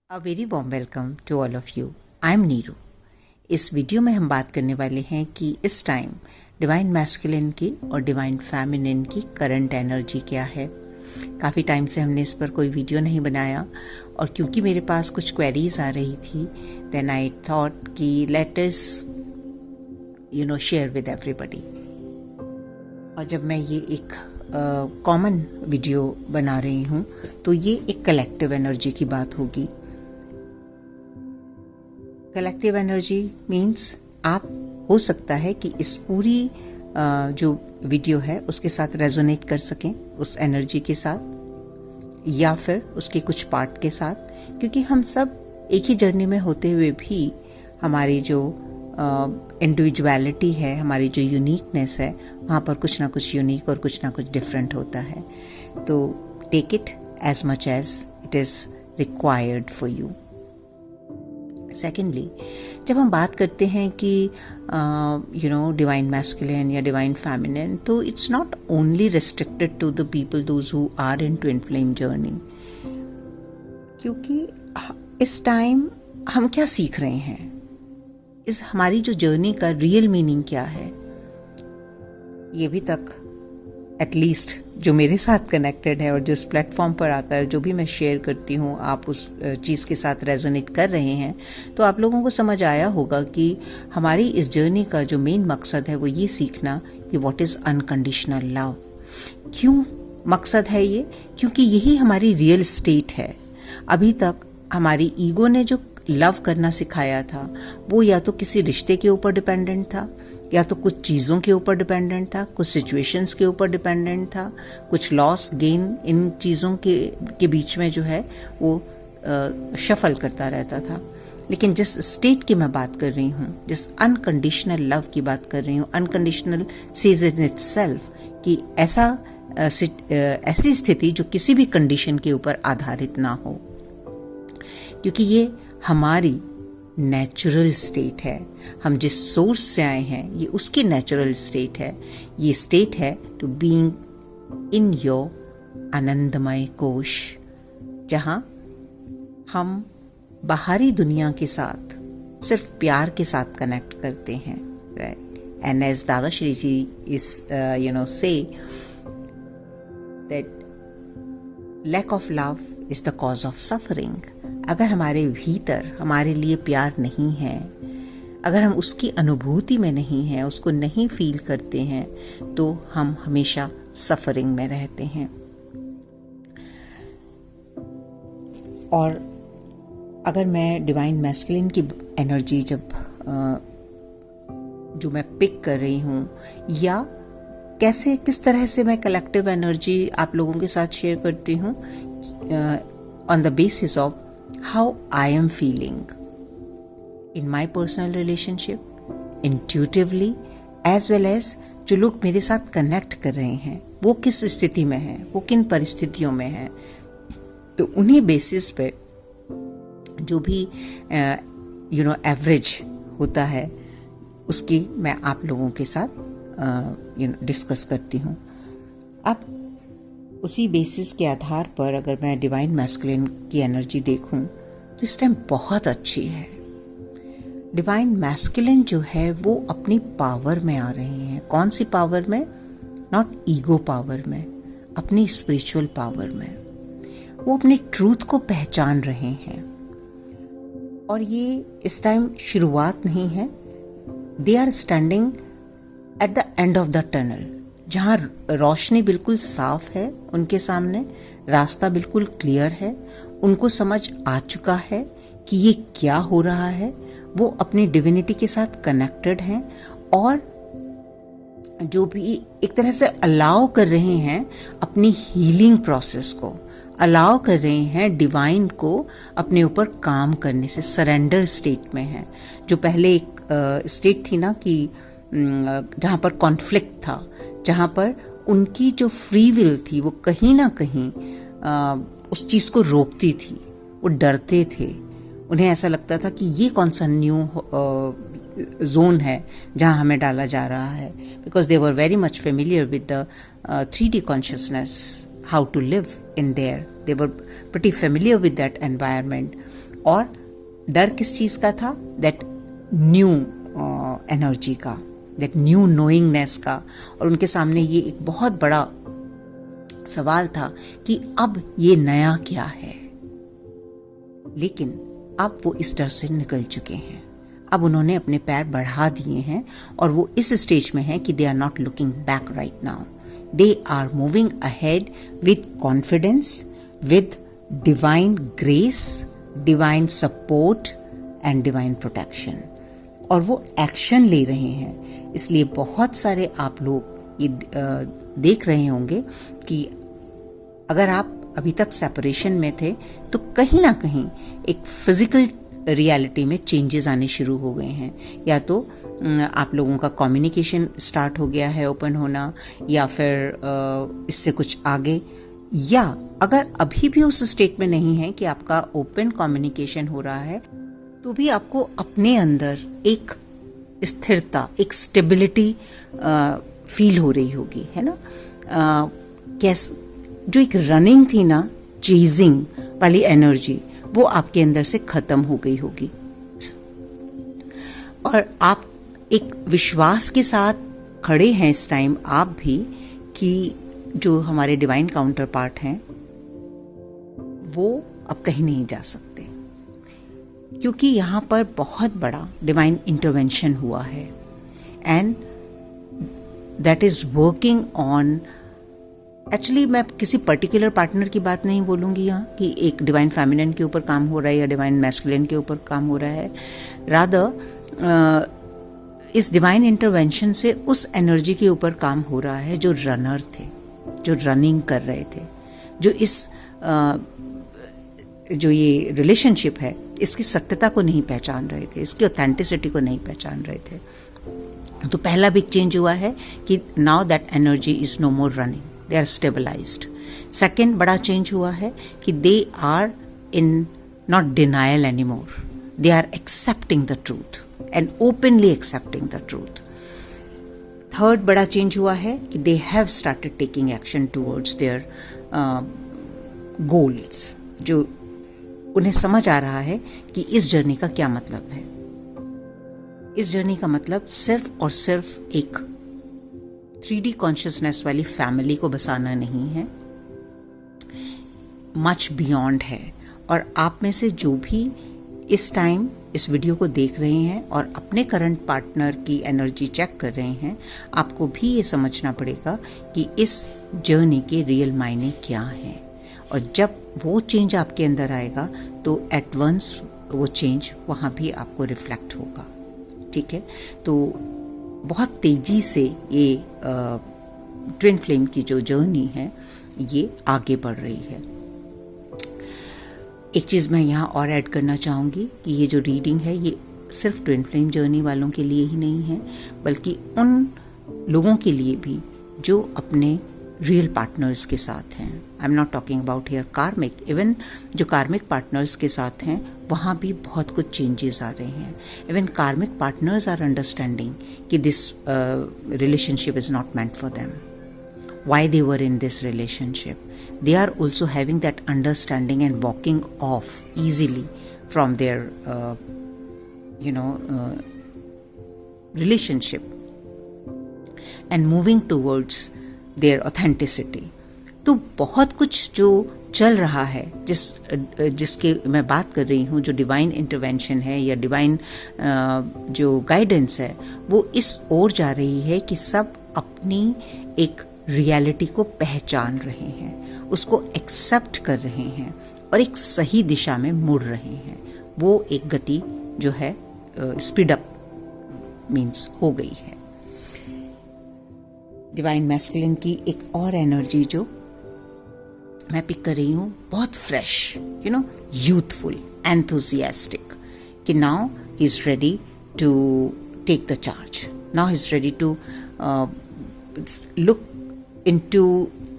A very warm welcome to all of you. I am Neeru. इस video में हम बात करने वाले हैं कि इस टाइम डिवाइन मैस्कुलिन की और डिवाइन फेमिनिन की करंट एनर्जी क्या है। काफ़ी टाइम से हमने इस पर कोई वीडियो नहीं बनाया और क्योंकि मेरे पास कुछ क्वेरीज आ रही थी देन आई थॉट कि let us share with everybody. और जब मैं ये एक कॉमन वीडियो बना रही हूँ तो ये एक कलेक्टिव एनर्जी की बात होगी। कलेक्टिव एनर्जी मीन्स आप हो सकता है कि इस पूरी जो वीडियो है उसके साथ रेजोनेट कर सकें, उस एनर्जी के साथ या फिर उसके कुछ पार्ट के साथ, क्योंकि हम सब एक ही जर्नी में होते हुए भी हमारी जो इंडिविजुअलिटी है, हमारी जो यूनिकनेस है, वहाँ पर कुछ ना कुछ यूनिक और कुछ ना कुछ डिफरेंट होता है। तो take it as much as it is required for you. Secondly, जब हम बात करते हैं कि डिवाइन मैस्कुलिन या डिवाइन फेमिनिन, तो it's not only restricted to the people those who are in twin flame journey. क्योंकि इस टाइम हम क्या सीख रहे हैं, इस हमारी जो जर्नी का रियल मीनिंग क्या है, ये भी तक एटलीस्ट जो मेरे साथ कनेक्टेड है और जो इस प्लेटफॉर्म पर आकर जो भी मैं शेयर करती हूँ आप उस चीज़ के साथ रेजोनेट कर रहे हैं, तो आप लोगों को समझ आया होगा कि हमारी इस जर्नी का जो मेन मकसद है वो ये सीखना कि व्हाट इज़ अनकंडीशनल लव। क्यों मकसद है ये? क्योंकि यही हमारी रियल स्टेट है। अभी तक हमारी ईगो ने जो लव करना सिखाया था वो या तो किसी रिश्ते के ऊपर डिपेंडेंट था, या तो कुछ चीज़ों के ऊपर डिपेंडेंट था, कुछ सिचुएशंस के ऊपर डिपेंडेंट था, कुछ लॉस गेन इन चीज़ों के बीच में जो है वो शफल करता रहता था। लेकिन जिस स्टेट की मैं बात कर रही हूँ, जिस अनकंडीशनल लव की बात कर रही हूँ, अनकंडीशनल सेज इन इटसेल्फ कि ऐसी स्थिति जो किसी भी कंडीशन के ऊपर आधारित ना हो, क्योंकि ये हमारी नेचुरल स्टेट है। हम जिस सोर्स से आए हैं ये उसकी नेचुरल स्टेट है। ये स्टेट है टू बीइंग इन योर आनंदमय कोश, जहां हम बाहरी दुनिया के साथ सिर्फ प्यार के साथ कनेक्ट करते हैं। And as Dada Shri ji is say that lack of love is the cause of suffering. अगर हमारे भीतर हमारे लिए प्यार नहीं है, अगर हम उसकी अनुभूति में नहीं हैं, उसको नहीं फील करते हैं, तो हम हमेशा सफरिंग में रहते हैं। और अगर मैं डिवाइन मैस्कुलिन की एनर्जी जो मैं पिक कर रही हूँ, या किस तरह से मैं कलेक्टिव एनर्जी आप लोगों के साथ शेयर करती हूँ, on the basis of how I am feeling in my personal relationship, intuitively, as well as जो लोग मेरे साथ कनेक्ट कर रहे हैं वो किस स्थिति में हैं, वो किन परिस्थितियों में हैं, तो उन्हीं बेसिस पे जो भी एवरेज होता है उसकी मैं आप लोगों के साथ डिस्कस करती हूँ। अब उसी बेसिस के आधार पर अगर मैं डिवाइन मैस्कुलिन की एनर्जी देखूं तो इस टाइम बहुत अच्छी है। डिवाइन मैस्कुलिन जो है वो अपनी पावर में आ रहे हैं। कौन सी पावर में? नॉट ईगो पावर में, अपनी स्पिरिचुअल पावर में। वो अपने ट्रूथ को पहचान रहे हैं और ये इस टाइम शुरुआत नहीं है। They are standing at the end of the tunnel, जहाँ रोशनी बिल्कुल साफ है, उनके सामने रास्ता बिल्कुल क्लियर है, उनको समझ आ चुका है कि ये क्या हो रहा है। वो अपनी डिविनिटी के साथ कनेक्टेड हैं और जो भी एक तरह से अलाउ कर रहे हैं अपनी हीलिंग प्रोसेस को, अलाउ कर रहे हैं डिवाइन को अपने ऊपर काम करने से, सरेंडर स्टेट में है। जो पहले एक स्टेट थी ना कि जहाँ पर कॉन्फ्लिक्ट था, जहाँ पर उनकी जो फ्री विल थी वो कहीं ना कहीं उस चीज़ को रोकती थी। वो डरते थे, उन्हें ऐसा लगता था कि ये कौन सा न्यू जोन है जहाँ हमें डाला जा रहा है, because they were very much familiar with the 3D consciousness, how to live in there. They were pretty familiar with that environment. और डर किस चीज का था? दैट न्यू एनर्जी का, दैट न्यू नोइंगनेस का। और उनके सामने ये एक बहुत बड़ा सवाल था कि अब ये नया क्या है। लेकिन अब वो इस डर से निकल चुके हैं, अब उन्होंने अपने पैर बढ़ा दिए हैं और वो इस स्टेज में हैं कि they are not looking back right now, they are moving ahead with confidence, with divine grace, divine support and divine protection. और वो एक्शन ले रहे हैं। इसलिए बहुत सारे आप लोग ये देख रहे होंगे कि अगर आप अभी तक सेपरेशन में थे तो कहीं ना कहीं एक फिजिकल रियलिटी में चेंजेस आने शुरू हो गए हैं। या तो आप लोगों का कम्युनिकेशन स्टार्ट हो गया है ओपन होना, या फिर इससे कुछ आगे, या अगर अभी भी उस स्टेट में नहीं है कि आपका ओपन कम्युनिकेशन हो रहा है, तो भी आपको अपने अंदर एक स्थिरता, एक स्टेबिलिटी फील हो रही होगी, है ना। जो एक रनिंग थी ना, चेजिंग वाली एनर्जी, वो आपके अंदर से खत्म हो गई होगी और आप एक विश्वास के साथ खड़े हैं इस टाइम आप भी कि जो हमारे डिवाइन काउंटर पार्ट हैं वो अब कहीं नहीं जा सकते, क्योंकि यहाँ पर बहुत बड़ा डिवाइन इंटरवेंशन हुआ है and that is working on. Actually मैं किसी पर्टिकुलर पार्टनर की बात नहीं बोलूँगी यहाँ कि एक डिवाइन फेमिनिन के ऊपर काम हो रहा है या डिवाइन मैस्कुलिन के ऊपर काम हो रहा है। रादर इस डिवाइन इंटरवेंशन से उस एनर्जी के ऊपर काम हो रहा है जो रनर थे, जो रनिंग कर रहे थे, जो इस जो ये रिलेशनशिप है इसकी सत्यता को नहीं पहचान रहे थे, इसकी ऑथेंटिसिटी को नहीं पहचान रहे थे। तो पहला बिग चेंज हुआ है कि now that energy is no more running, they are stabilized. Second बड़ा चेंज हुआ है कि they are in not denial any more, they are accepting the truth and openly accepting the truth. Third बड़ा change हुआ है कि they have started taking action towards their goals, जो उन्हें समझ आ रहा है कि इस जर्नी का क्या मतलब है। इस जर्नी का मतलब सिर्फ और सिर्फ एक 3D कॉन्शियसनेस वाली फैमिली को बसाना नहीं है, मच बियॉन्ड है। और आप में से जो भी इस टाइम इस वीडियो को देख रहे हैं और अपने करंट पार्टनर की एनर्जी चेक कर रहे हैं, आपको भी ये समझना पड़ेगा कि इस जर्नी के रियल मायने क्या हैं। और जब वो चेंज आपके अंदर आएगा तो एट वंस वो चेंज वहाँ भी आपको रिफ्लेक्ट होगा, ठीक है। तो बहुत तेज़ी से ये ट्विन फ्लेम की जो जर्नी है ये आगे बढ़ रही है। एक चीज़ मैं यहाँ और ऐड करना चाहूँगी कि ये जो रीडिंग है ये सिर्फ ट्विन फ्लेम जर्नी वालों के लिए ही नहीं है, बल्कि उन लोगों के लिए भी जो अपने रियल पार्टनर्स के साथ हैं। I am not talking about here कार्मिक, इवन जो कार्मिक पार्टनर्स के साथ हैं वहाँ भी बहुत कुछ चेंजेस आ रहे हैं। Even karmic partners are understanding कि this relationship is not meant for them, why they were in this relationship. They are also having that understanding and walking off easily from their relationship and moving towards their authenticity. तो बहुत कुछ जो चल रहा है जिसके मैं बात कर रही हूँ, जो डिवाइन इंटरवेंशन है या डिवाइन जो गाइडेंस है, वो इस ओर जा रही है कि सब अपनी एक रियलिटी को पहचान रहे हैं, उसको एक्सेप्ट कर रहे हैं और एक सही दिशा में मुड़ रहे हैं। वो एक गति जो है स्पीड अप मीन्स हो गई है। डिवाइन मैस्कुलिन की एक और एनर्जी जो मैं पिक कर रही हूँ, बहुत फ्रेश, यूथफुल, एंथुजियास्टिक, कि now he is ready to take the charge, now he is ready to look into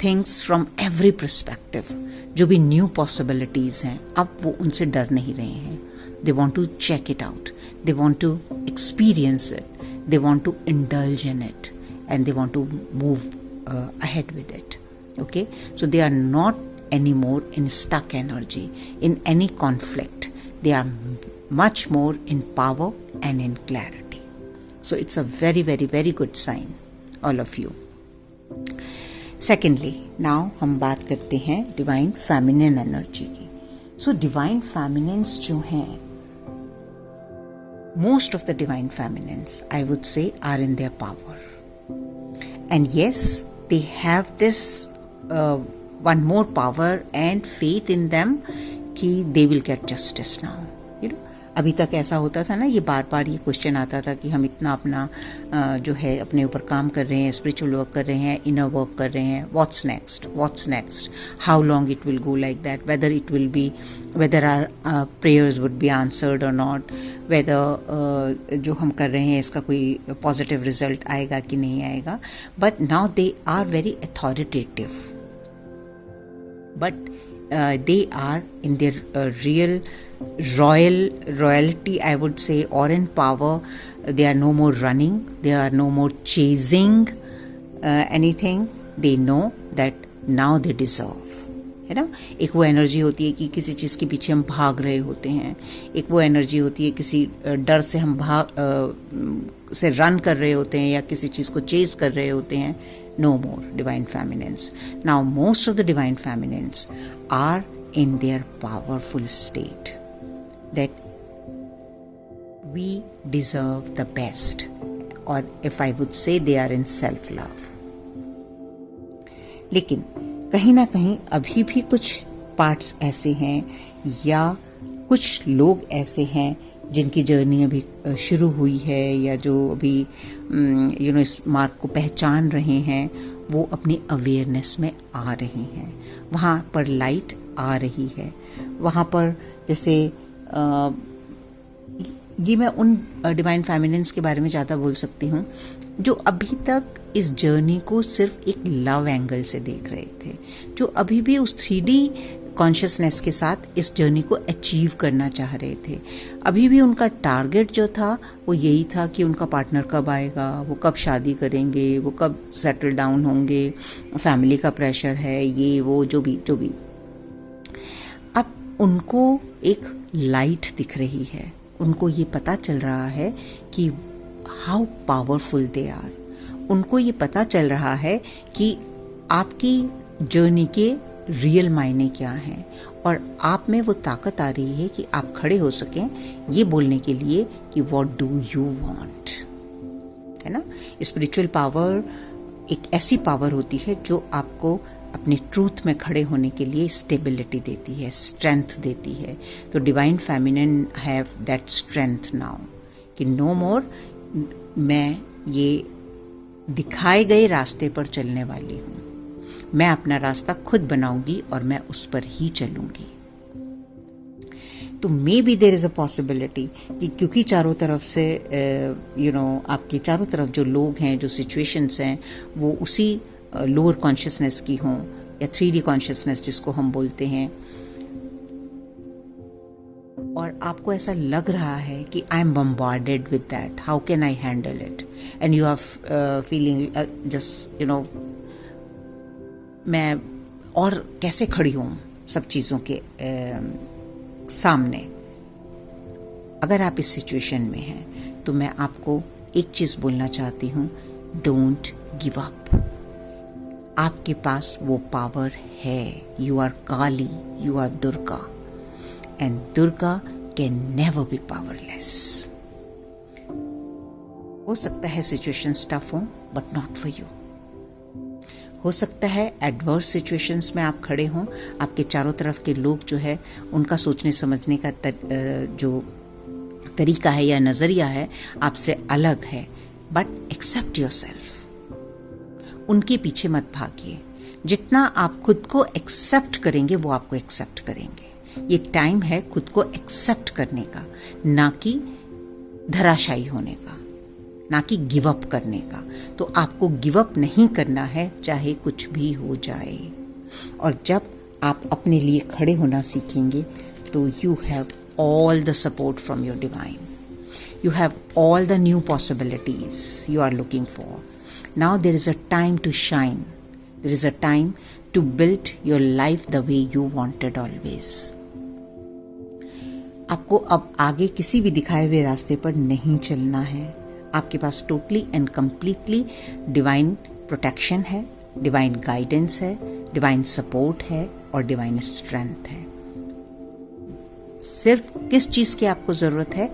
things from every perspective। जो भी new possibilities हैं अब वो उनसे डर नहीं रहे हैं। They want to check it out, they want to experience it, they want to indulge in it and they want to move ahead with it। Okay, so they are not anymore in stuck energy, in any conflict, they are much more in power and in clarity. So it's a very, very, very good sign, all of you. Secondly, now हम बात करते हैं divine feminine energy की. So divine feminines जो हैं, most of the divine feminines, I would say, are in their power. And yes, they have this one more power and faith in them कि they will get justice now. You know, अभी तक ऐसा होता था ना, ये बार बार ये question आता था कि हम इतना अपना जो है अपने ऊपर काम कर रहे हैं, स्पिरिचुअल वर्क कर रहे हैं, इनर वर्क कर रहे हैं, what's next, how long it will go like that, whether our prayers would be answered or not, whether जो हम कर रहे हैं इसका कोई पॉजिटिव रिजल्ट आएगा कि नहीं आएगा. But now they are very authoritative, but they are in their real royalty, I would say, or in power. They are no more running, they are no more chasing anything. They know that now they deserve, है ना. एक वो energy होती है कि किसी चीज़ के पीछे हम भाग रहे होते हैं, एक वो एनर्जी होती है किसी डर से हम से रन कर रहे होते हैं या किसी चीज़ को चेज कर रहे होते हैं. No more divine feminines. Now most of the divine feminines are in their powerful state that we deserve the best, or if I would say they are in self-love. लेकिन कहीं ना कहीं अभी भी कुछ पार्ट्स ऐसे हैं या कुछ लोग ऐसे हैं जिनकी जर्नी अभी शुरू हुई है या जो अभी इस मार्ग को पहचान रहे हैं, वो अपनी अवेयरनेस में आ रहे हैं. वहाँ पर लाइट आ रही है. वहाँ पर जैसे ये मैं उन डिवाइन फेमिनिन्स के बारे में ज़्यादा बोल सकती हूँ जो अभी तक इस जर्नी को सिर्फ एक लव एंगल से देख रहे थे, जो अभी भी उस 3D कॉन्शियसनेस के साथ इस जर्नी को अचीव करना चाह रहे थे. अभी भी उनका टारगेट जो था वो यही था कि उनका पार्टनर कब आएगा, वो कब शादी करेंगे, वो कब सेटल डाउन होंगे, फैमिली का प्रेशर है, ये वो जो भी. अब उनको एक लाइट दिख रही है, उनको ये पता चल रहा है कि हाउ पावरफुल दे आर. उनको ये पता चल रहा है कि आपकी जर्नी के रियल मायने क्या हैं और आप में वो ताकत आ रही है कि आप खड़े हो सकें ये बोलने के लिए कि व्हाट डू यू वांट, है ना. स्पिरिचुअल पावर एक ऐसी पावर होती है जो आपको अपने ट्रूथ में खड़े होने के लिए स्टेबिलिटी देती है, स्ट्रेंथ देती है. तो divine feminine have that strength now कि नो मोर मैं ये दिखाए गए रास्ते पर चलने वाली हूँ, मैं अपना रास्ता खुद बनाऊंगी और मैं उस पर ही चलूंगी. तो maybe there is a possibility कि क्योंकि चारों तरफ से आपके चारों तरफ जो लोग हैं, जो सिचुएशंस हैं, वो उसी लोअर कॉन्शियसनेस की हों या 3D कॉन्शियसनेस जिसको हम बोलते हैं, और आपको ऐसा लग रहा है कि I am bombarded with that, how can I handle it, and you are feeling just मैं और कैसे खड़ी हूँ सब चीज़ों के सामने. अगर आप इस सिचुएशन में हैं तो मैं आपको एक चीज़ बोलना चाहती हूँ, डोंट गिव अप. आपके पास वो पावर है. You are Kali, you are Durga, and Durga can never be powerless. हो सकता है सिचुएशंस टफ हो, बट नॉट फॉर यू. हो सकता है एडवर्स सिचुएशंस में आप खड़े हों, आपके चारों तरफ के लोग जो है उनका सोचने समझने का जो तरीका है या नज़रिया है आपसे अलग है, बट एक्सेप्ट योरसेल्फ. उनके पीछे मत भागिए. जितना आप खुद को एक्सेप्ट करेंगे वो आपको एक्सेप्ट करेंगे. ये टाइम है खुद को एक्सेप्ट करने का, ना कि धराशायी होने का, ना कि गिव अप करने का. तो आपको गिव अप नहीं करना है चाहे कुछ भी हो जाए. और जब आप अपने लिए खड़े होना सीखेंगे तो you have all the support from your divine. You have all the new possibilities you are looking for. Now there is a time to shine. There is a time to build your life the way you wanted always. आपको अब आगे किसी भी दिखाए हुए रास्ते पर नहीं चलना है। आपके पास totally and completely divine protection है, डिवाइन गाइडेंस है, डिवाइन सपोर्ट है और डिवाइन स्ट्रेंथ है। सिर्फ किस चीज की आपको जरूरत है?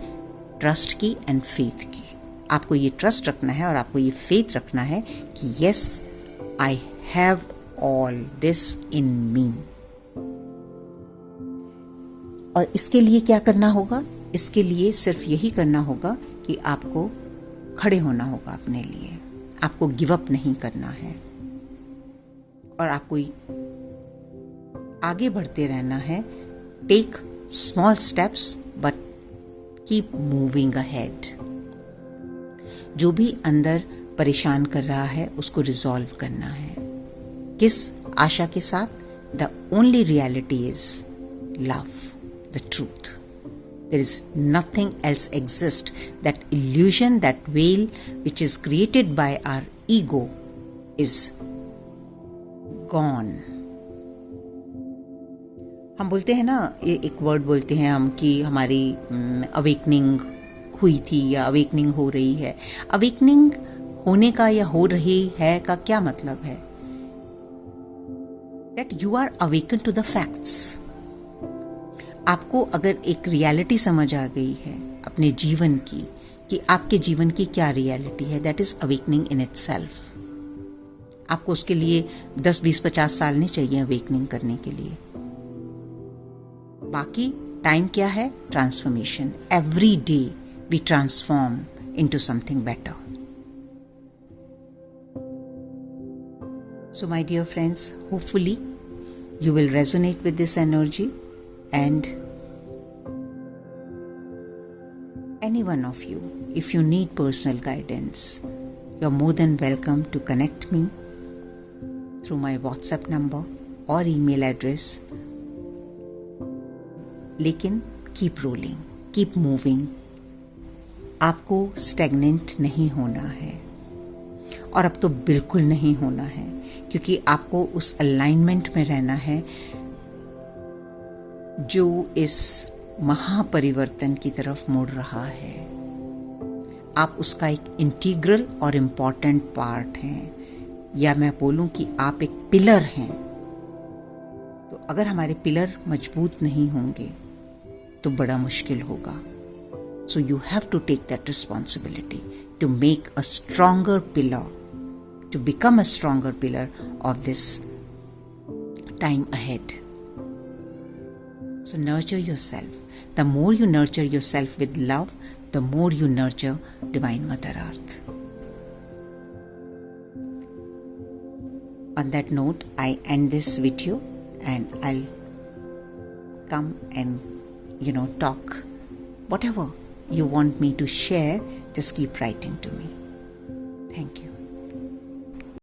ट्रस्ट की एंड फेथ की। आपको ये ट्रस्ट रखना है और आपको ये फेथ रखना है कि yes, I have all this in me. और इसके लिए क्या करना होगा? इसके लिए सिर्फ यही करना होगा कि आपको खड़े होना होगा अपने लिए। आपको गिव अप नहीं करना है और आपको आगे बढ़ते रहना है। Take small steps but keep moving ahead. जो भी अंदर परेशान कर रहा है उसको रिजॉल्व करना है। किस आशा के साथ? The only reality is love, the truth. There is nothing else exist. That illusion, that veil which is created by our ego is gone. हम बोलते हैं ना, एक वर्ड बोलते हैं हम कि हमारी अवेकनिंग हुई थी या अवेकनिंग हो रही है। अवेकनिंग होने का या हो रही है का क्या मतलब है? That you are awakened to the facts. आपको अगर एक रियलिटी समझ आ गई है अपने जीवन की कि आपके जीवन की क्या रियलिटी है, that is awakening in itself. आपको उसके लिए 10, 20, 50 साल नहीं चाहिए अवेकनिंग करने के लिए। बाकी टाइम क्या है? Transformation. Every day we transform into something better. So my dear friends, hopefully you will resonate with this energy, and any one of you, if you need personal guidance, you're more than welcome to connect me through my WhatsApp number or email address. लेकिन keep rolling, keep moving. आपको stagnant नहीं होना है और अब तो बिल्कुल नहीं होना है, क्योंकि आपको उस अलाइनमेंट में रहना है जो इस महापरिवर्तन की तरफ मुड़ रहा है। आप उसका एक इंटीग्रल और इम्पॉर्टेंट पार्ट हैं, या मैं बोलूं कि आप एक पिलर हैं। तो अगर हमारे पिलर मजबूत नहीं होंगे तो बड़ा मुश्किल होगा। So you have to take that responsibility to make a stronger pillar, to become a stronger pillar of this time ahead. So nurture yourself. The more you nurture yourself with love, the more you nurture Divine Mother Earth. On that note, I end this video and I'll come and talk whatever you want me to share. Just keep writing to me. Thank you.